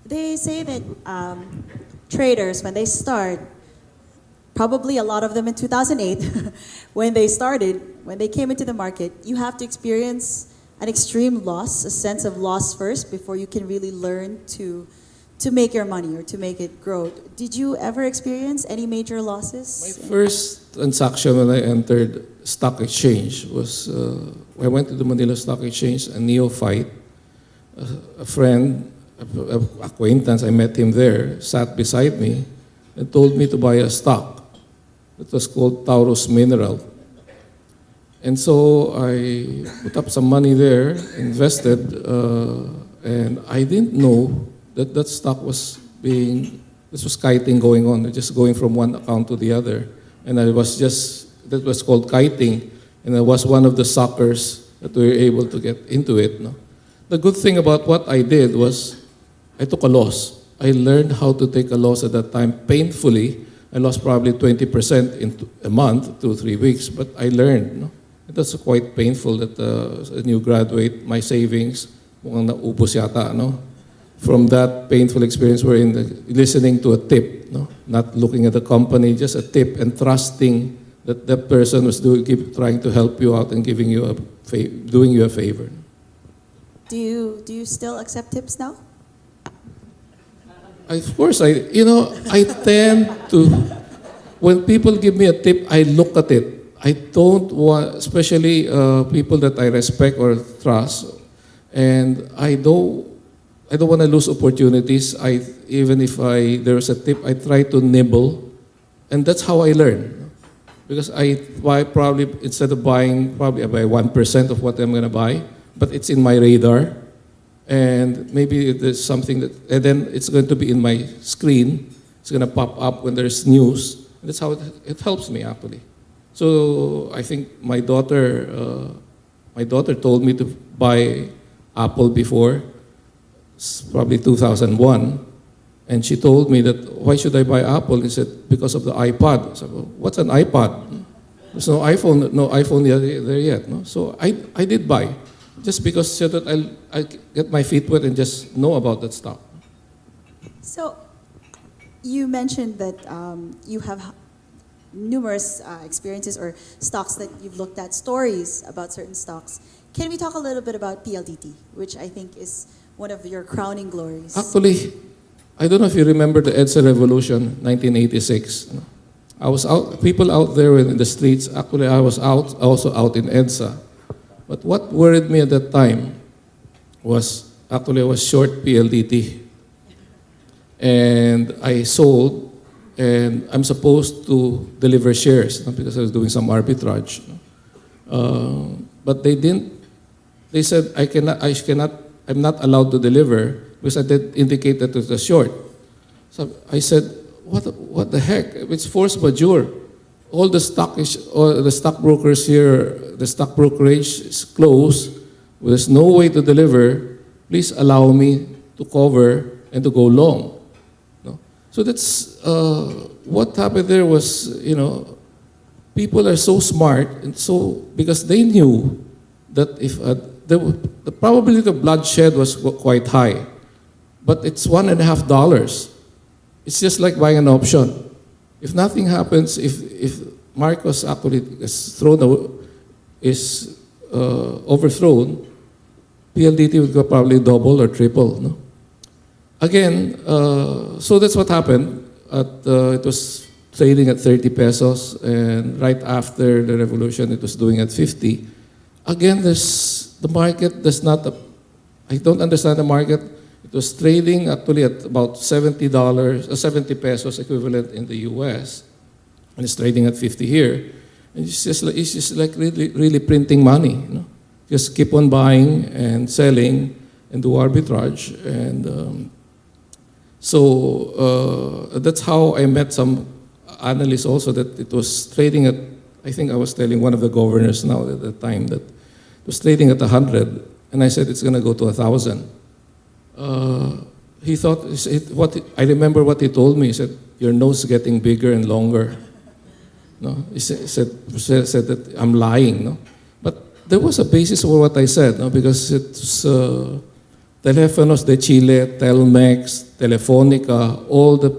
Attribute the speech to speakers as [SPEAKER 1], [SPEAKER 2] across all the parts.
[SPEAKER 1] They say that traders, when they start, probably a lot of them in 2008, when they started, when they came into the market, you have to experience an extreme loss, a sense of loss first, before you can really learn to make your money or to make it grow. Did you ever experience any major losses?
[SPEAKER 2] My first transaction when I entered stock exchange was I went to the Manila Stock Exchange, a neophyte, a friend, an acquaintance, I met him there, sat beside me and told me to buy a stock. It was called Taurus Mineral. And so I put up some money there, invested, and I didn't know that that stock was this was kiting going on, just going from one account to the other. And that was called kiting, and I was one of the suckers that were able to get into it. No? The good thing about what I did was I took a loss. I learned how to take a loss at that time painfully. I lost probably 20% in a month, 2-3 weeks, but I learned. No? It was quite painful that as a new graduate, my savings, mukhang naubos yata, no? From that painful experience, we're listening to a tip, no? Not looking at the company, just a tip, and trusting that that person was trying to help you out and doing you a favor.
[SPEAKER 1] Do you still accept tips now?
[SPEAKER 2] Of course, I tend to, when people give me a tip, I look at it. I don't want, especially people that I respect or trust, and I don't want to lose opportunities. Even if there's a tip, I try to nibble, and that's how I learn. Because I buy probably, instead of buying, probably I buy 1% of what I'm going to buy, but it's in my radar, and maybe there's something that, and then it's going to be in my screen. It's going to pop up when there's news. And that's how it helps me, actually. So I think my daughter told me to buy Apple before, probably 2001, and she told me that, why should I buy Apple? He said, because of the iPod. I said, well, what's an iPod? There's no iPhone there yet. No? So I did buy, just because so that I get my feet wet and just know about that stock.
[SPEAKER 1] So you mentioned that you have numerous experiences or stocks that you've looked at, stories about certain stocks. Can we talk a little bit about PLDT, which I think is one of your crowning glories?
[SPEAKER 2] Actually, I don't know if you remember the EDSA revolution, 1986. I was out, people out there in the streets. Actually, I was also out in EDSA. But what worried me at that time was, actually I was short PLDT. And I sold, and I'm supposed to deliver shares, because I was doing some arbitrage. But they didn't. They said I'm not allowed to deliver because I did indicate that it was a short. So I said, what the heck? It's force majeure. All the stockbrokers here, the stock brokerage is closed. There's no way to deliver. Please allow me to cover and to go long. So that's what happened there was, people are so smart, and so because they knew that if the probability of bloodshed was quite high, but it's $1.50. It's just like buying an option. If nothing happens, if Marcos actually is overthrown, PLDT would go probably double or triple. No? Again, so that's what happened. It was trading at 30 pesos, and right after the revolution, it was doing at 50. Again, the market does not, I don't understand the market. It was trading actually at about $70, 70 pesos equivalent in the US, and it's trading at 50 here. And it's just like really, really printing money. Just keep on buying and selling and do arbitrage. And so that's how I met some analysts also, that it was trading at, I think I was telling one of the governors now at the time that it was trading at 100, and I said it's going to go to 1,000. He thought, I remember what he told me. He said, your nose is getting bigger and longer. No? He said that I'm lying. No? But there was a basis for what I said, no? Because it's Teléfonos de Chile, Telmex, Telefonica, all the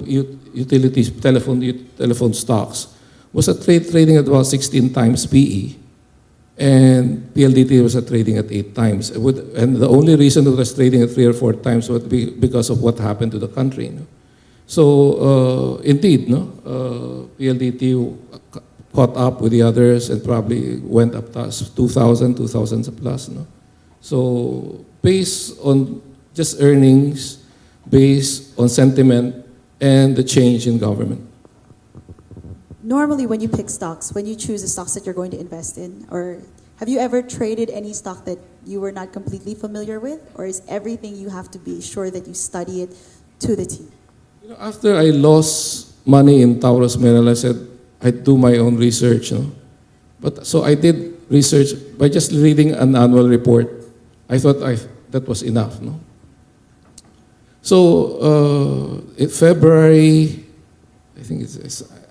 [SPEAKER 2] utilities, telephone stocks, was trading at about 16 times PE. And PLDT was trading at 8 times. And the only reason it was trading at 3 or 4 times was because of what happened to the country. No? So indeed, no, PLDT caught up with the others and probably went up past 2,000 plus. No? So based on just earnings, based on sentiment, and the change in government.
[SPEAKER 1] Normally, when you pick stocks, when you choose the stocks that you're going to invest in, or have you ever traded any stock that you were not completely familiar with? Or is everything you have to be sure that you study it to the T?
[SPEAKER 2] You know, after I lost money in Taurus Mineral, I said I'd do my own research. No? But so I did research by just reading an annual report. I thought that was enough. No? So in February, I think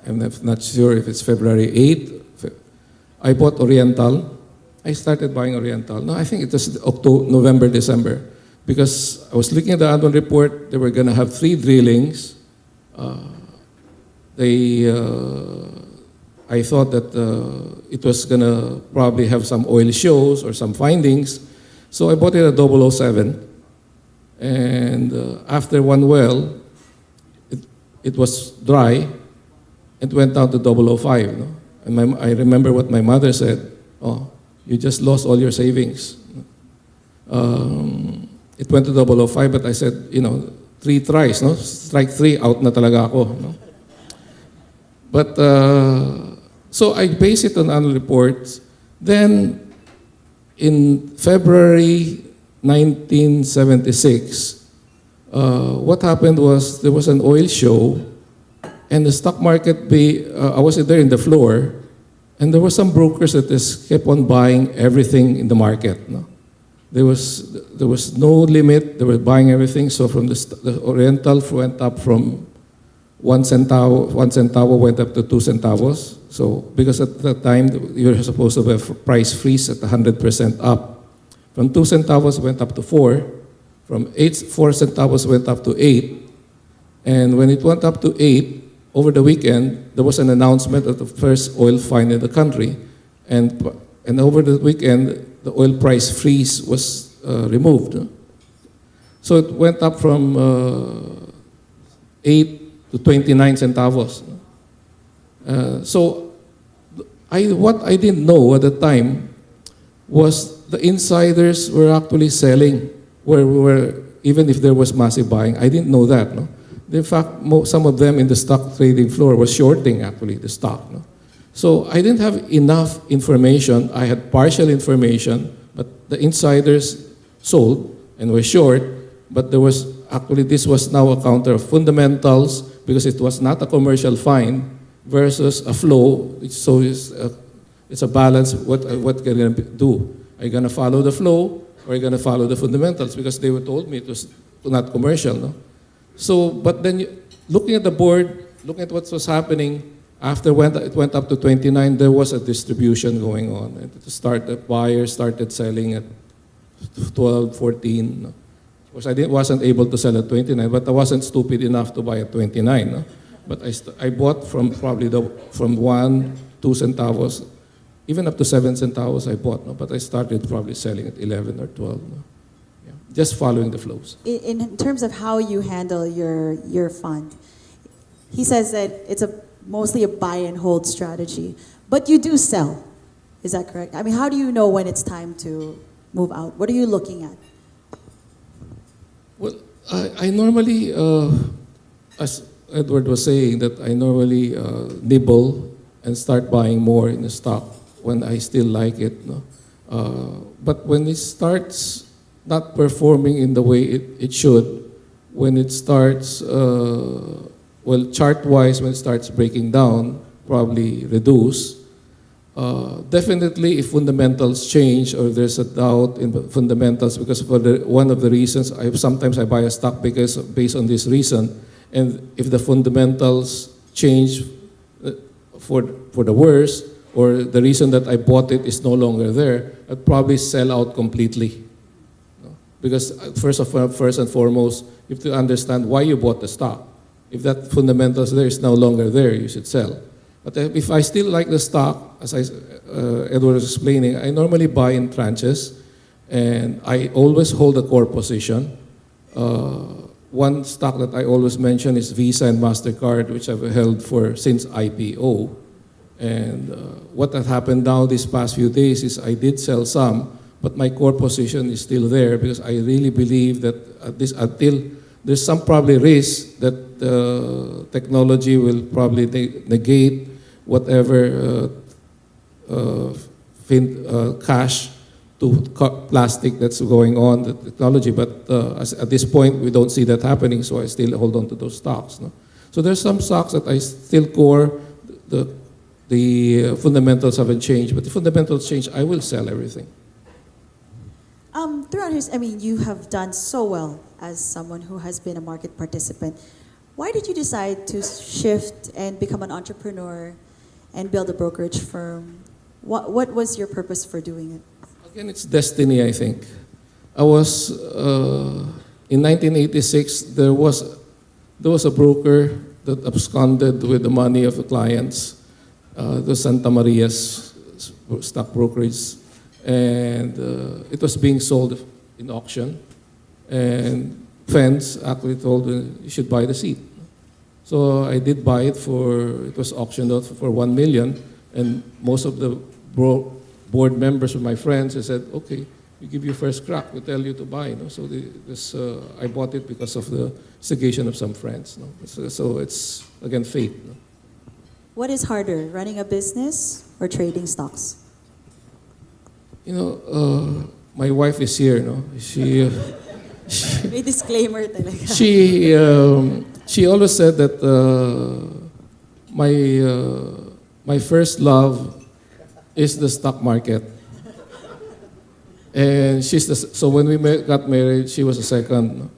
[SPEAKER 2] I'm not sure if it's February 8th, I bought Oriental. I started buying Oriental. No, I think it was November, December. Because I was looking at the annual report, they were going to have 3 drillings. I thought that it was going to probably have some oil shows or some findings. So I bought it at 007. And after one well, it was dry. It went down to 005. No? And I remember what my mother said, "Oh, you just lost all your savings." It went to 005, but I said, 3 tries, no? Strike 3, out na talaga ako. No? But, so I based it on annual reports. Then, in February 1976, what happened was there was an oil show. And the stock market, I was there in the floor, and there were some brokers that just kept on buying everything in the market. No? There was no limit. They were buying everything. So from the Oriental went up from 1 centavo went up to 2 centavos. So because at that time you're supposed to have a price freeze at 100% up. From 2 centavos went up to 4. From 4 centavos went up to 8. And when it went up to 8, over the weekend, there was an announcement of the first oil find in the country. And over the weekend, the oil price freeze was removed. So it went up from 8 to 29 centavos. So what I didn't know at the time was the insiders were actually selling, even if there was massive buying. I didn't know that. No? In fact, some of them in the stock trading floor was shorting actually the stock. No? So I didn't have enough information. I had partial information, but the insiders sold and were short. But this was now a counter of fundamentals because it was not a commercial find versus a flow. So it's a balance. What you're going to do? Are you going to follow the flow or are you going to follow the fundamentals? Because they were told me it was not commercial. No? So, but then looking at the board, looking at what was happening, after it went up to 29, there was a distribution going on. And the buyers started selling at 12, 14. No? Of course, I wasn't able to sell at 29, but I wasn't stupid enough to buy at 29. No? But I bought from probably from 1, 2 centavos, even up to 7 centavos I bought. No? But I started probably selling at 11 or 12. No? Just following the flows.
[SPEAKER 1] In terms of how you handle your fund, he says that it's mostly a buy and hold strategy, but you do sell. Is that correct? I mean, how do you know when it's time to move out? What are you looking at?
[SPEAKER 2] Well, I normally, as Edward was saying, that I normally nibble and start buying more in the stock when I still like it. No? But when it starts not performing in the way it should, when it starts, chart-wise, when it starts breaking down, probably reduce. Definitely, if fundamentals change or there's a doubt in the fundamentals, because one of the reasons, sometimes I buy a stock based on this reason, and if the fundamentals change for the worse, or the reason that I bought it is no longer there, I'd probably sell out completely. Because first and foremost, you have to understand why you bought the stock. If that fundamentals there is no longer there, you should sell. But if I still like the stock, as Edward was explaining, I normally buy in tranches, and I always hold a core position. One stock that I always mention is Visa and MasterCard, which I've held since IPO. And what has happened now these past few days is I did sell some, but my core position is still there because I really believe that until there's some probably risk that technology will probably negate whatever cash to plastic that's going on, the technology. But at this point, we don't see that happening, so I still hold on to those stocks. No? So there's some stocks that I still core. The fundamentals haven't changed, but the fundamentals change, I will sell everything.
[SPEAKER 1] Throughout you have done so well as someone who has been a market participant. Why did you decide to shift and become an entrepreneur and build a brokerage firm? What was your purpose for doing it?
[SPEAKER 2] Again, it's destiny, I think. I was, in 1986, there was a broker that absconded with the money of the clients, the Santa Maria's stock brokerage, and it was being sold in auction, and friends actually told me, you should buy the seat. So I did buy it it was auctioned out for 1 million, and most of the board members of my friends, I said, okay, we give you first crack, we tell you to buy. No? So I bought it because of the instigation of some friends. No? So it's, again, fate. No?
[SPEAKER 1] What is harder, running a business or trading stocks?
[SPEAKER 2] My wife is here, no?
[SPEAKER 1] May disclaimer talaga.
[SPEAKER 2] She always said that my first love is the stock market. And so when we got married, she was a second. No?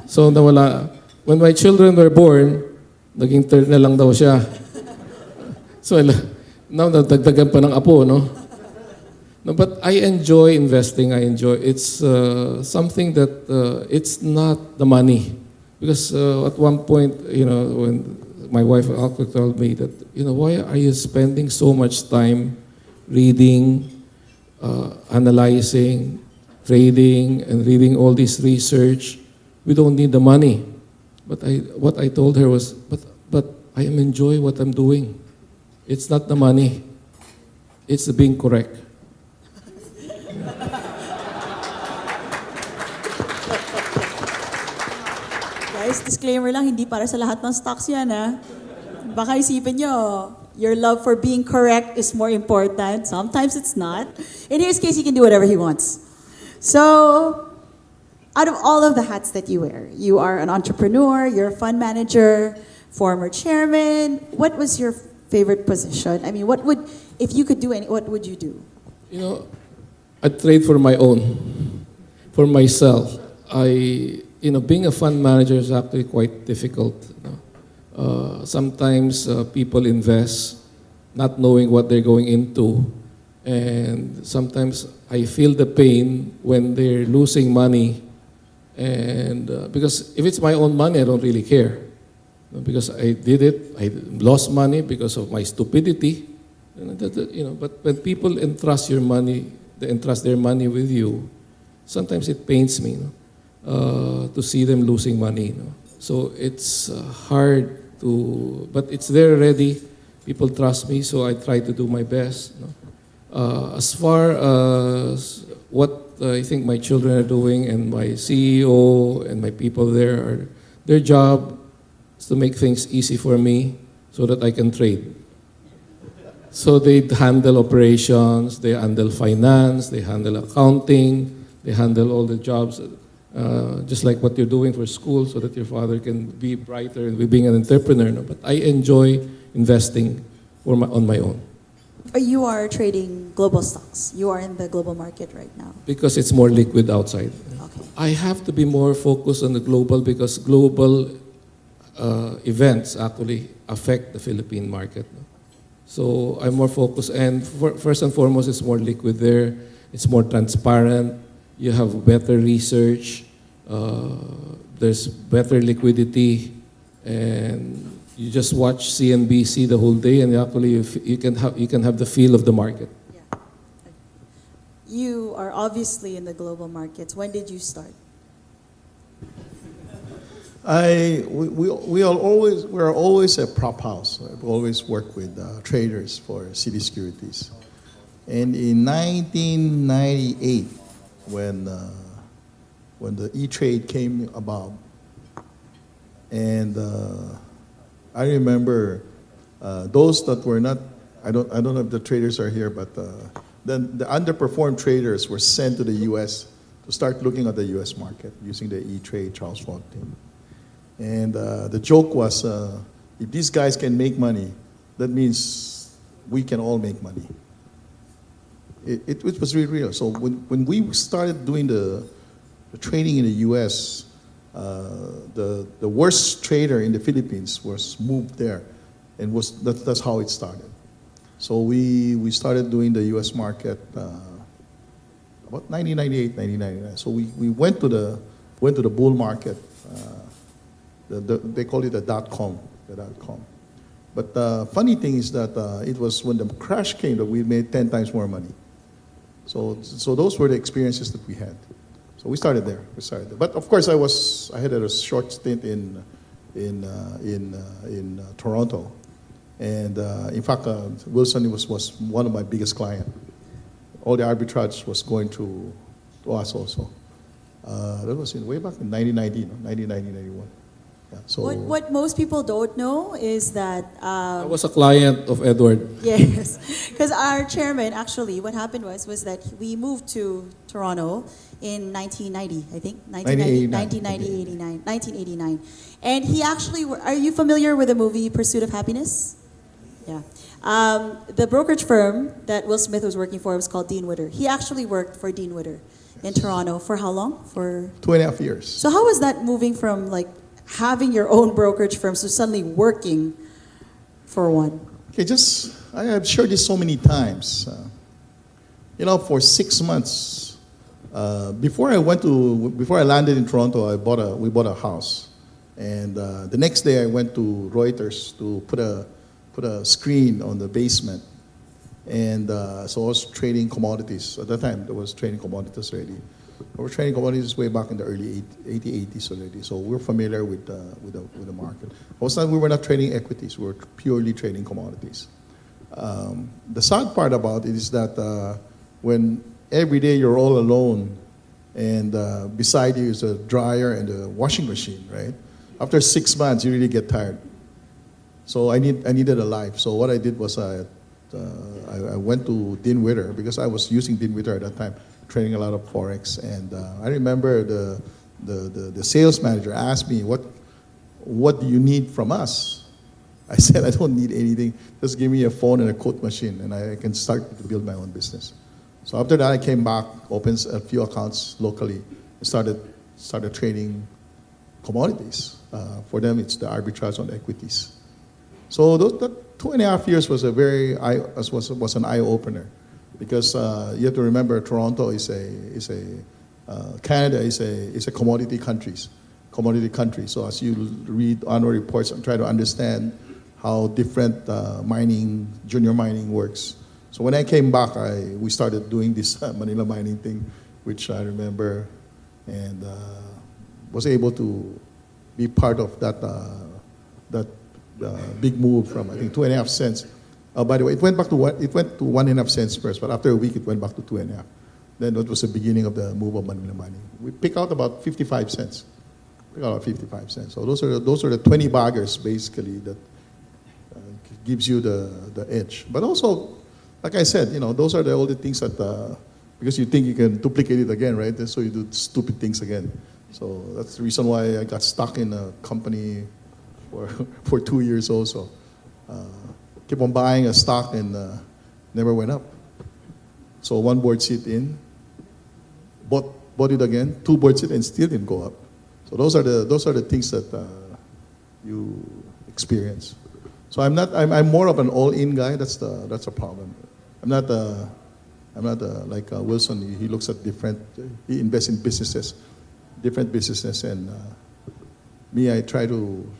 [SPEAKER 2] So when my children were born, naging third na lang daw siya. So now nadagdagan pa ng apo, no? No, but I enjoy investing. It's something that it's not the money, because at one point, when my wife also told me that, why are you spending so much time reading, analyzing, trading, and reading all this research? We don't need the money. But what I told her was, but I am enjoy what I'm doing. It's not the money. It's the being correct.
[SPEAKER 1] Guys, disclaimer lang, hindi para sa lahat ng stocks yan, ha? Baka isipin nyo, your love for being correct is more important. Sometimes it's not. In his case, he can do whatever he wants. So, out of all of the hats that you wear, you are an entrepreneur, you're a fund manager, former chairman. What was your favorite position? If you could do what would you do?
[SPEAKER 2] I trade for my own, for myself. Being a fund manager is actually quite difficult. Sometimes people invest not knowing what they're going into, and sometimes I feel the pain when they're losing money, and because if it's my own money, I don't really care. Because I did it, I lost money because of my stupidity. But when people entrust their money with you, sometimes it pains me. To see them losing money. So it's hard but it's there already. People trust me, so I try to do my best. As far as what I think my children are doing, and my CEO and my people there, their job is to make things easy for me so that I can trade. So they handle operations, they handle finance, they handle accounting, they handle all the jobs. Just like what you're doing for school, so that your father can be brighter and be being an entrepreneur. No? But I enjoy investing on my own.
[SPEAKER 1] You are trading global stocks. You are in the global market right now.
[SPEAKER 2] Because it's more liquid outside.
[SPEAKER 1] Okay.
[SPEAKER 2] I have to be more focused on the global, because global events actually affect the Philippine market. No? So I'm more focused, and first and foremost, it's more liquid there. It's more transparent. you have better research, there's better liquidity, and you just watch CNBC the whole day, and actually you can have the feel of the market.
[SPEAKER 1] Yeah. You are obviously in the global markets. When did you start?
[SPEAKER 3] We're always a prop house. I've always worked with traders for City Securities. And in 1998, when the E-Trade came about, and I remember those that were not, I don't know if the traders are here, but then the underperformed traders were sent to the U.S. to start looking at the U.S. market using the E-Trade Charles Schwab team. And the joke was, if these guys can make money, that means we can all make money. It was really real. So when we started doing the trading in the U.S., the worst trader in the Philippines was moved there, and that's how it started. So we started doing the U.S. market about 1998, 1999. So we went to the bull market. They call it the .com. But the funny thing is that it was when the crash came that we made 10 times more money. So those were the experiences that we had. So we started there. But of course, I had a short stint in Toronto, and in fact, Wilson was one of my biggest clients. All the arbitrage was going to us also. That was way back in 1990, 1991. Yeah, so
[SPEAKER 1] What most people don't know is that
[SPEAKER 2] I was a client of Edward.
[SPEAKER 1] yes, because our chairman actually, what happened was that we moved to Toronto in 1990, I think 1989, and he actually. Are you familiar with the movie Pursuit of Happiness? Yeah. The brokerage firm that Will Smith was working for was called Dean Witter. He actually worked for Dean Witter in Toronto for how long? For
[SPEAKER 3] 2.5 years.
[SPEAKER 1] So how was that moving from like having your own brokerage firm to suddenly working for one?
[SPEAKER 3] Okay, I have shared this so many times. For 6 months, before I landed in Toronto, we bought a house, and the next day I went to Reuters to put a screen on the basement, and so I was trading commodities. At that time, there was trading commodities already. We were trading commodities way back in the early 80s already, so we're familiar with the market. We were not trading equities; we were purely trading commodities. The sad part about it is that when every day you're all alone, and beside you is a dryer and a washing machine, right? After 6 months, you really get tired. So I needed a life. So what I did was I went to Dean Witter, because I was using Dean Witter at that time, trading a lot of forex. And I remember the sales manager asked me, "What do you need from us?" I said, "I don't need anything. Just give me a phone and a quote machine, and I can start to build my own business." So after that, I came back, opened a few accounts locally, and started trading commodities. For them, it's the arbitrage on equities. So that 2.5 years was an eye opener, because you have to remember Toronto Canada is a commodity country. So as you read annual reports and try to understand how different junior mining works. So when I came back, we started doing this Manila mining thing, which I remember, and was able to be part of that big move from, I think, 2.5 cents. By the way, it went to 1.5 cents first, but after a week it went back to 2.5. Then that was the beginning of the move of Manila mining. We pick out about 55 cents. So those are the 20 baggers basically that gives you the edge. But also, like I said, those are all the things that because you think you can duplicate it again, right? And so you do stupid things again. So that's the reason why I got stuck in a company for 2 years also. Keep on buying a stock and never went up. So one board seat in, bought it again, 2 board seat, and still didn't go up. So those are the things that you experience. So I'm more of an all-in guy. That's a problem. I'm not I'm not like Wilson. He looks at different. He invests in businesses, different businesses, and me, I try to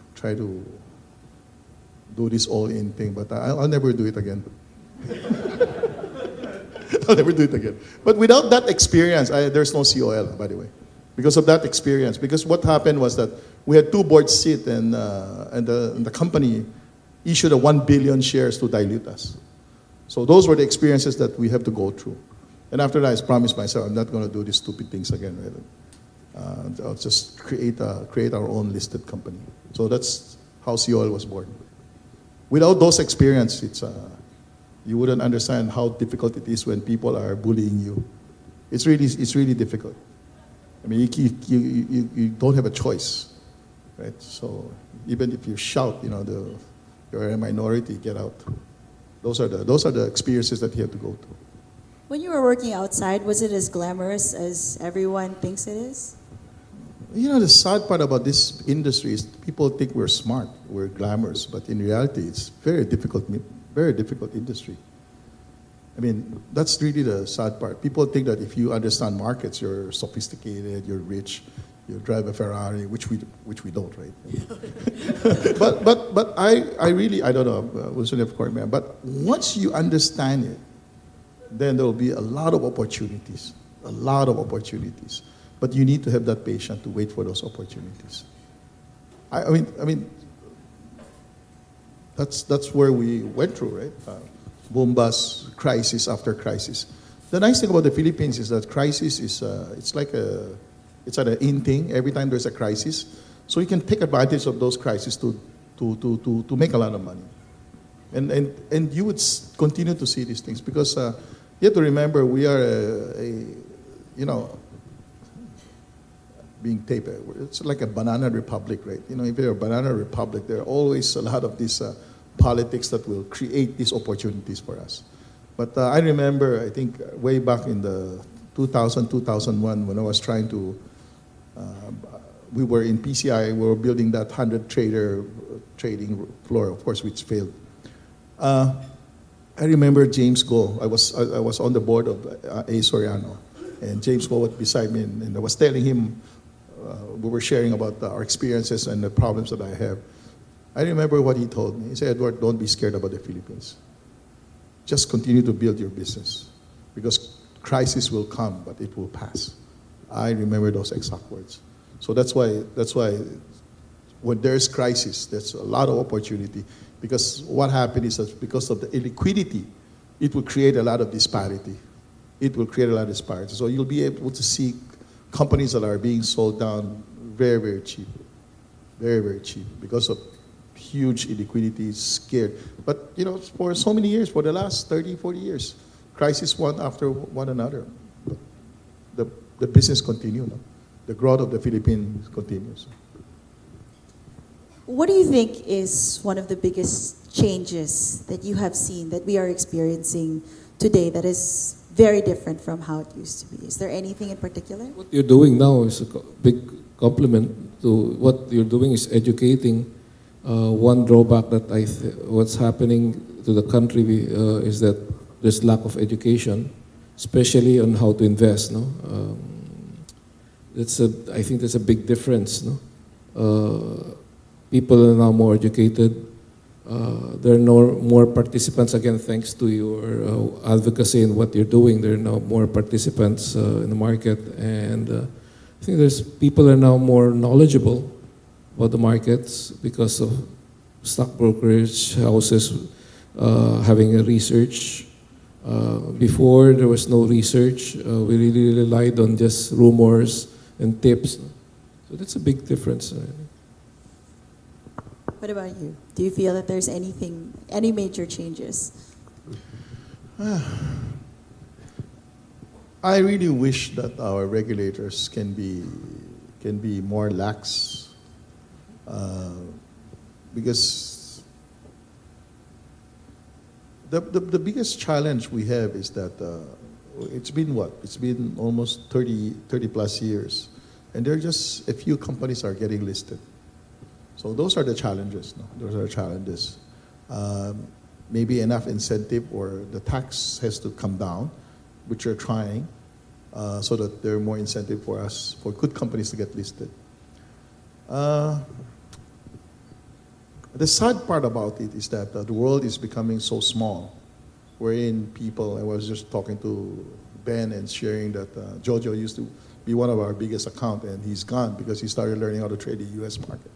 [SPEAKER 3] do this all-in thing, but I'll never do it again. I'll never do it again. But without that experience, there's no COL, by the way, because of that experience. Because what happened was that we had 2 board seats, and the company issued a 1 billion shares to dilute us. So those were the experiences that we have to go through. And after that, I promised myself, I'm not going to do these stupid things again. Right? I'll just create our own listed company. So that's how COL was born. Without those experiences, you wouldn't understand how difficult it is when people are bullying you. It's really difficult. I mean, you don't have a choice, right? So even if you shout, you're a minority, get out. Those are the experiences that you have to go through.
[SPEAKER 1] When you were working outside, was it as glamorous as everyone thinks it is?
[SPEAKER 3] The sad part about this industry is people think we're smart, we're glamorous, but in reality, it's very difficult industry. I mean, that's really the sad part. People think that if you understand markets, you're sophisticated, you're rich, you drive a Ferrari, which we don't, right? but I really, I don't know, Wilson, of course, man. But once you understand it, then there will be a lot of opportunities. But you need to have that patience to wait for those opportunities. I mean, that's where we went through, right? Boom bust, crisis after crisis. The nice thing about the Philippines is that crisis is it's an in thing. Every time there's a crisis, so you can take advantage of those crises to make a lot of money, and you would continue to see these things because you have to remember we are being taped. It's like a banana republic, right? If you're a banana republic, there are always a lot of these politics that will create these opportunities for us. But I remember, I think, way back in the 2000, 2001, when I was trying to, we were in PCI, we were building that 100-trader trading floor, of course, which failed. I remember James Go. I was on the board of A. Soriano, and James Go was beside me, and I was telling him, we were sharing about our experiences and the problems that I have. I remember what he told me. He said, Edward, don't be scared about the Philippines. Just continue to build your business because crisis will come, but it will pass. I remember those exact words. So that's why when there's crisis, there's a lot of opportunity because what happened is that because of the illiquidity, it will create a lot of disparity. So you'll be able to see companies that are being sold down very, very cheap. Very, very cheap because of huge illiquidity, scared. But, for so many years, for the last 30, 40 years, crisis one after one another. The business continues. No? The growth of the Philippines continues.
[SPEAKER 1] What do you think is one of the biggest changes that you have seen that we are experiencing today that is very different from how it used to be? Is there anything in particular?
[SPEAKER 2] What you're doing now is a big compliment to what you're doing is educating. One drawback that what's happening to the country is that there's lack of education, especially on how to invest. No, I think that's a big difference. No, people are now more educated. There are more participants again, thanks to your advocacy and what you're doing. There are now more participants in the market, and I think people are now more knowledgeable about the markets because of stock brokerage houses having a research. Before there was no research, we really relied on just rumors and tips. So that's a big difference.
[SPEAKER 1] What about you? Do you feel that there's any major changes?
[SPEAKER 3] I really wish that our regulators can be more lax. Because the biggest challenge we have is that it's been what? It's been almost 30 plus years. And there are just a few companies are getting listed. So those are the challenges. No? Those are challenges. Maybe enough incentive or the tax has to come down which we're trying, so that there are more incentive for us, for good companies to get listed. The sad part about it is that the world is becoming so small, wherein people, I was just talking to Ben and sharing that Jojo used to be one of our biggest accounts, and he's gone because he started learning how to trade the U.S. market.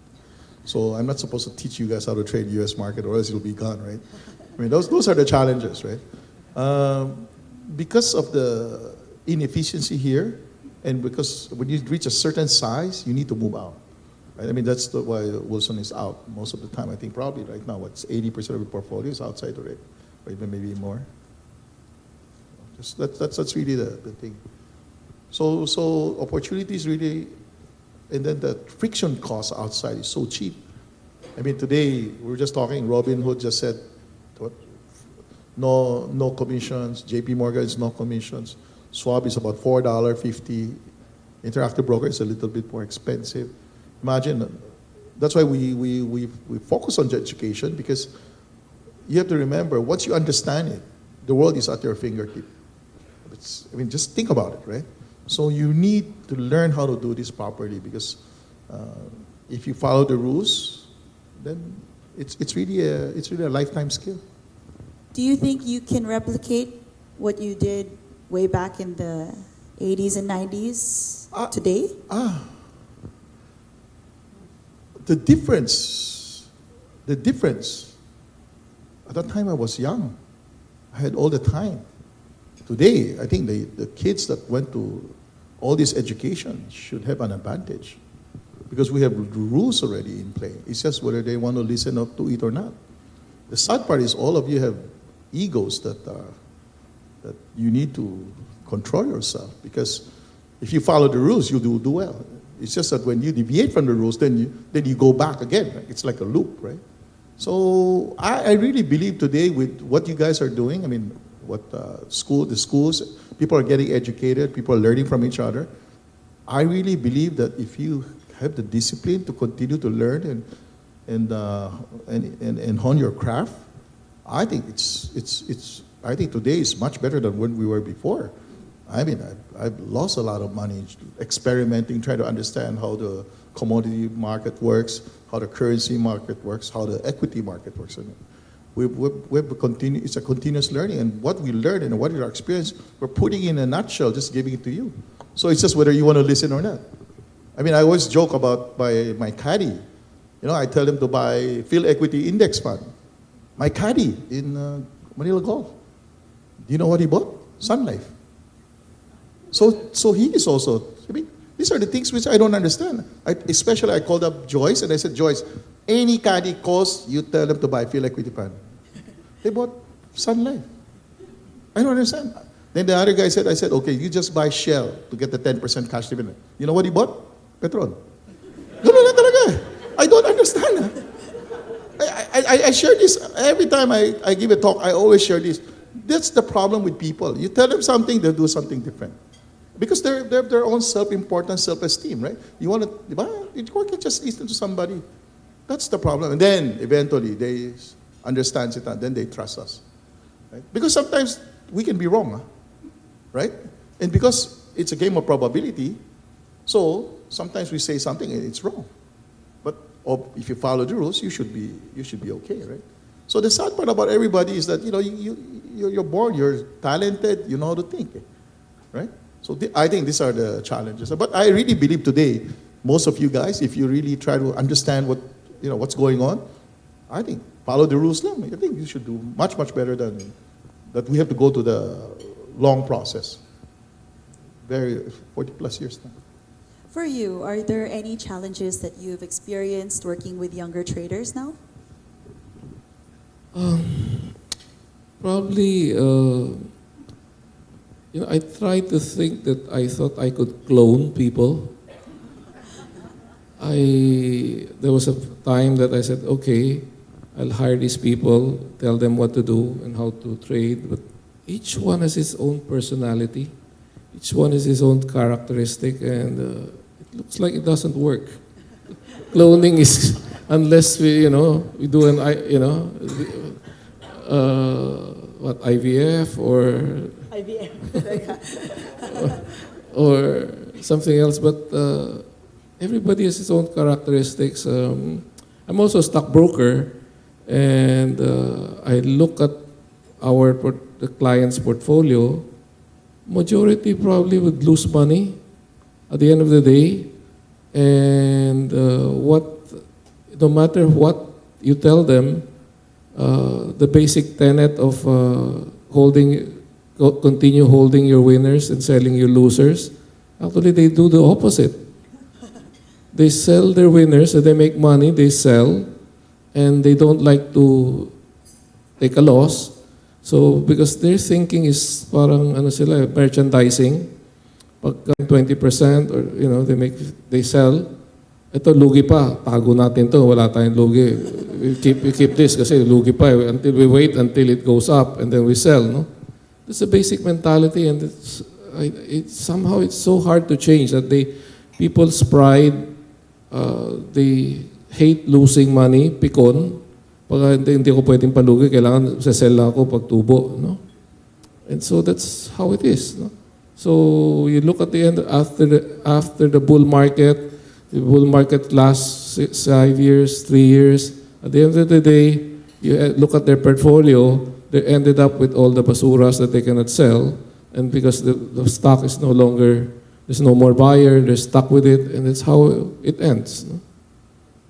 [SPEAKER 3] So I'm not supposed to teach you guys how to trade the U.S. market, or else you'll be gone, right? I mean, those are the challenges, right? Because of the inefficiency here, and because when you reach a certain size, you need to move out. Right? I mean, that's why Wilson is out most of the time. I think probably right now, what's 80% of the portfolio is outside already, or even maybe more. That's really the thing. So opportunities really, and then the friction cost outside is so cheap. I mean, today we were just talking. Robin Hood just said, what? No commissions. J.P. Morgan is no commissions. Schwab is about $4.50. Interactive Broker is a little bit more expensive. Imagine, that's why we focus on education, because you have to remember, once you understand it, the world is at your fingertip. I mean, just think about it, right? So you need to learn how to do this properly, because if you follow the rules, then it's really a lifetime skill.
[SPEAKER 1] Do you think you can replicate what you did way back in the 80s and 90s today?
[SPEAKER 3] The difference, at that time I was young. I had all the time. Today, I think the kids that went to all this education should have an advantage, because we have rules already in play. It's just whether they want to listen up to it or not. The sad part is all of you have egos that you need to control yourself, because if you follow the rules, you do well. It's just that when you deviate from the rules, then you go back again. Right? It's like a loop, right? So I really believe today with what you guys are doing, I mean, what the schools, people are getting educated, people are learning from each other. I really believe that if you have the discipline to continue to learn and hone your craft, I think I think today is much better than when we were before. I mean, I've lost a lot of money experimenting, trying to understand how the commodity market works, how the currency market works, how the equity market works. I mean, it's a continuous learning, and what we learn and what our experience, we're putting in a nutshell, just giving it to you. So it's just whether you want to listen or not. I mean, I always joke about my caddy. You know, I tell him to buy Phil Equity Index Fund. My caddy in Manila Golf. Do you know what he bought? Sun Life. So he is also, I mean, these are the things which I don't understand. Especially I called up Joyce and I said, Joyce, any caddy calls, you tell them to buy Phil Equity Fund. They bought Sun Life. I don't understand. Then the other guy said, I said, okay, you just buy Shell to get the 10% cash dividend. You know what he bought? Petron. Gano'n talaga. I don't understand. I share this every time I give a talk. I always share this. That's the problem with people. You tell them something, they'll do something different. Because they have their own self-importance, self-esteem, right? You can't just listen to somebody. That's the problem. And then, eventually, they understand it, and then they trust us. Right? Because sometimes we can be wrong, right? And because it's a game of probability, so sometimes we say something and it's wrong. But if you follow the rules, you should be okay, right? So the sad part about everybody is that, you know, you're born, you're talented, you know how to think, right? So I think these are the challenges. But I really believe today, most of you guys, if you really try to understand what's going on, I think follow the rules now. I think you should do much, much better than that. We have to go to the long process. 40 plus years now.
[SPEAKER 1] For you, are there any challenges that you've experienced working with younger traders now?
[SPEAKER 2] Probably, I tried to think that I thought I could clone people. There was a time that I said, okay, I'll hire these people, tell them what to do and how to trade, but each one has his own personality. Each one has his own characteristic, and it looks like it doesn't work. Cloning is, unless we do an, IVF or...
[SPEAKER 1] IVF.
[SPEAKER 2] or something else. But everybody has its own characteristics. I'm also a stockbroker, and I look at the client's portfolio. Majority probably would lose money at the end of the day, and no matter what you tell them, the basic tenet of continue holding your winners and selling your losers, actually they do the opposite. They sell their winners, so they make money, they sell, and they don't like to take a loss. So, because their thinking is parang merchandising, pag 20% or they sell, ito lugi pa, tago natin to, wala tayong lugi. We keep this kasi lugi pa until we wait until it goes up and then we sell, no? That's a basic mentality, and somehow it's so hard to change that people's pride, they hate losing money, pikon. Pag hindi ko pwedeng palugi, kailangan sell lang ako pag tubo, no? And so that's how it is, no? So you look at the end after the bull market. The bull market lasts 5 years, 3 years. At the end of the day, you look at their portfolio. They ended up with all the basuras that they cannot sell, and because the stock is no longer, there's no more buyer, they're stuck with it, and that's how it ends, no?